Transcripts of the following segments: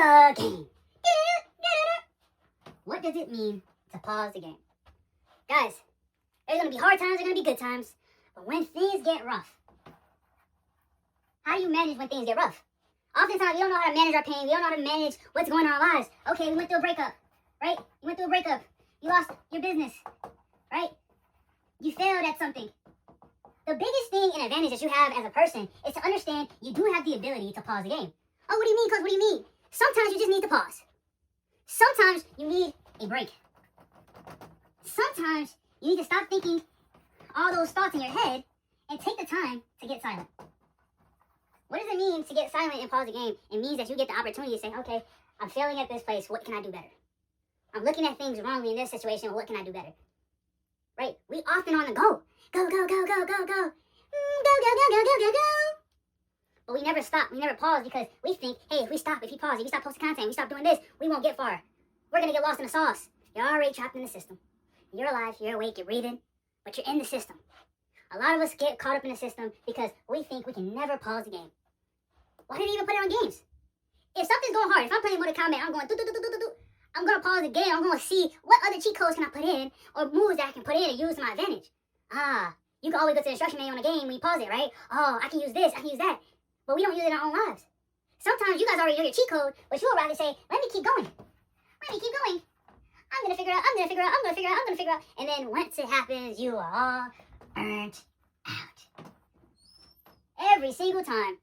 the game. What does it mean to pause the game? Guys, there's going to be hard times, there's going to be good times. But when things get rough, how do you manage when things get rough? Oftentimes, we don't know how to manage our pain. We don't know how to manage what's going on in our lives. Okay, we went through a breakup, right? You went through a breakup. You lost your business, right? You failed at something. The biggest thing and advantage that you have as a person is to understand you do have the ability to pause the game. Oh, what do you mean, Coach? What do you mean? Sometimes you just need to pause. Sometimes you need a break. Sometimes you need to stop thinking all those thoughts in your head and take the time to get silent. What does it mean to get silent and pause the game? It means that you get the opportunity to say, okay, I'm failing at this place. What can I do better? I'm looking at things wrongly in this situation. What can I do better? Right? We often on the go. Go, go, go, go, go, go. Go, go, go, go, go, go, go. But we never stop. We never pause because we think, hey, if we stop, if we pause, if we stop posting content, we stop doing this, we won't get far. We're going to get lost in the sauce. You're already trapped in the system. You're alive, you're awake, you're breathing, but you're in the system. A lot of us get caught up in the system because we think we can never pause the game. Why did they even put it on games? If something's going hard, if I'm playing Mortal Kombat, I'm going do. I'm going to pause the game. I'm going to see what other cheat codes can I put in or moves that I can put in and use to my advantage. You can always go to the instruction manual on a game when you pause it, right? Oh, I can use this, I can use that. But we don't use it in our own lives. Sometimes you guys already know your cheat code, but you would rather say, let me keep going. Let me keep going. I'm going to figure out. And then once it happens, you are all burnt out. Every single time,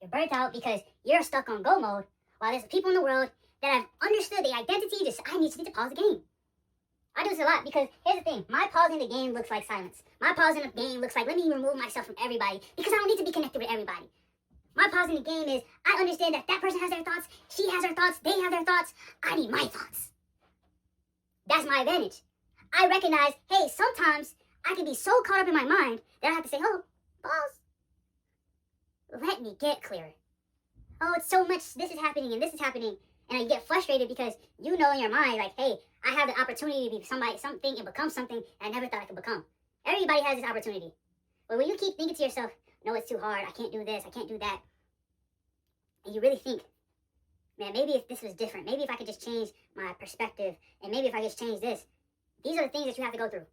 you're burnt out because you're stuck on go mode while there's people in the world that have understood the identity, just, I need to pause the game. I do this a lot because here's the thing. My pausing the game looks like silence. My pausing the game looks like, let me remove myself from everybody because I don't need to be connected with everybody. My pausing the game is, I understand that that person has their thoughts, she has her thoughts, they have their thoughts. I need my thoughts. That's my advantage. I recognize, hey, sometimes I can be so caught up in my mind that I have to say, oh, pause. Let me get clearer. Oh, it's so much, this is happening and this is happening. And I get frustrated because you know in your mind, like, hey, I have the opportunity to be somebody, something, and become something I never thought I could become. Everybody has this opportunity. But when you keep thinking to yourself, no, it's too hard, I can't do this, I can't do that, and you really think, man, maybe if this was different, maybe if I could just change my perspective, and maybe if I just change this, these are the things that you have to go through.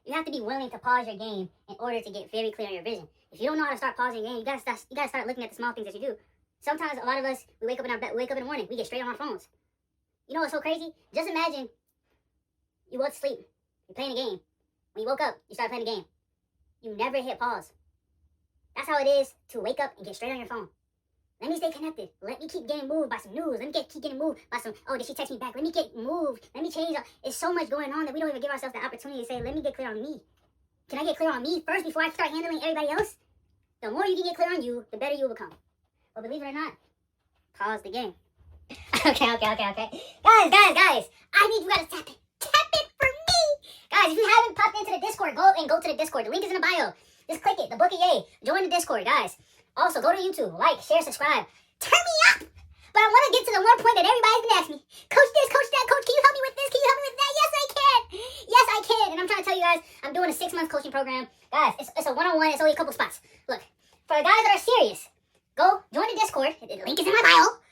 You have to be willing to pause your game in order to get very clear on your vision. If you don't know how to start pausing your game, you gotta start looking at the small things that you do. Sometimes a lot of us, we wake up in our bed, wake up in the morning, we get straight on our phones. You know what's so crazy? Just imagine you went to sleep, you're playing a game. When you woke up, you started playing the game. You never hit pause. That's how it is to wake up and get straight on your phone. Let me stay connected. Let me keep getting moved by some news. Let me keep getting moved by some, oh, did she text me back? Let me get moved. Let me change. It's so much going on that we don't even give ourselves the opportunity to say, let me get clear on me. Can I get clear on me first before I start handling everybody else? The more you can get clear on you, the better you will become. But believe it or not, pause the game. Okay. Guys. I need you guys to tap it. Tap it for me. Guys, if you haven't popped into the Discord, go to the Discord. The link is in the bio. Just click it. The Book of Yay. Join the Discord, guys. Also, go to YouTube. Like, share, subscribe. Turn me up. But I want to get to the one point that everybody's been asking me. Coach this, coach that, coach, can you help me with this? Can you help me with that? Yes, I can. Yes, I can. And I'm trying to tell you guys, I'm doing a 6-month coaching program. Guys, it's a one-on-one. It's only a couple spots. Look, for the guys that are serious, go join the Discord. The link is in my bio.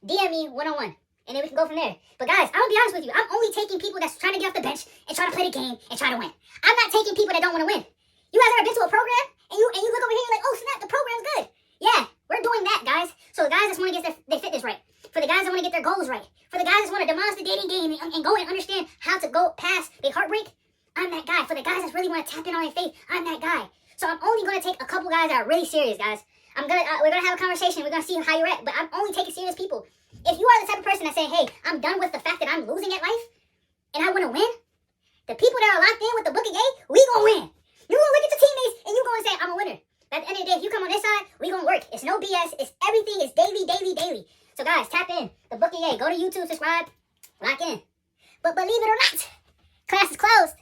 DM me one-on-one. And then we can go from there. But guys, I'm going to be honest with you. I'm only taking people that's trying to get off the bench and trying to play the game and try to win. I'm not taking people that don't want to win. You guys ever been to a program and you look over here and you're like, oh snap, the program's good. Yeah, we're doing that, guys. So the guys that want to get their fitness right. For the guys that want to get their goals right. For the guys that want to demolish the dating game and go and understand how to go past the heartbreak. I'm that guy. For the guys that really want to tap in on their faith, I'm that guy. So I'm only going to take a couple guys that are really serious, guys. We're gonna have a conversation. We're gonna see how you're at. But I'm only taking serious people. If you are the type of person that say, hey, I'm done with the fact that I'm losing at life and I want to win, the people that are locked in with the Book of Yay, we gonna win. You gonna look at your teammates and you gonna say, I'm a winner. But at the end of the day, if you come on this side, we gonna work. It's no BS. It's everything. It's daily. So guys, tap in. The Book of Yay. Go to YouTube, subscribe, lock in. But believe it or not, class is closed.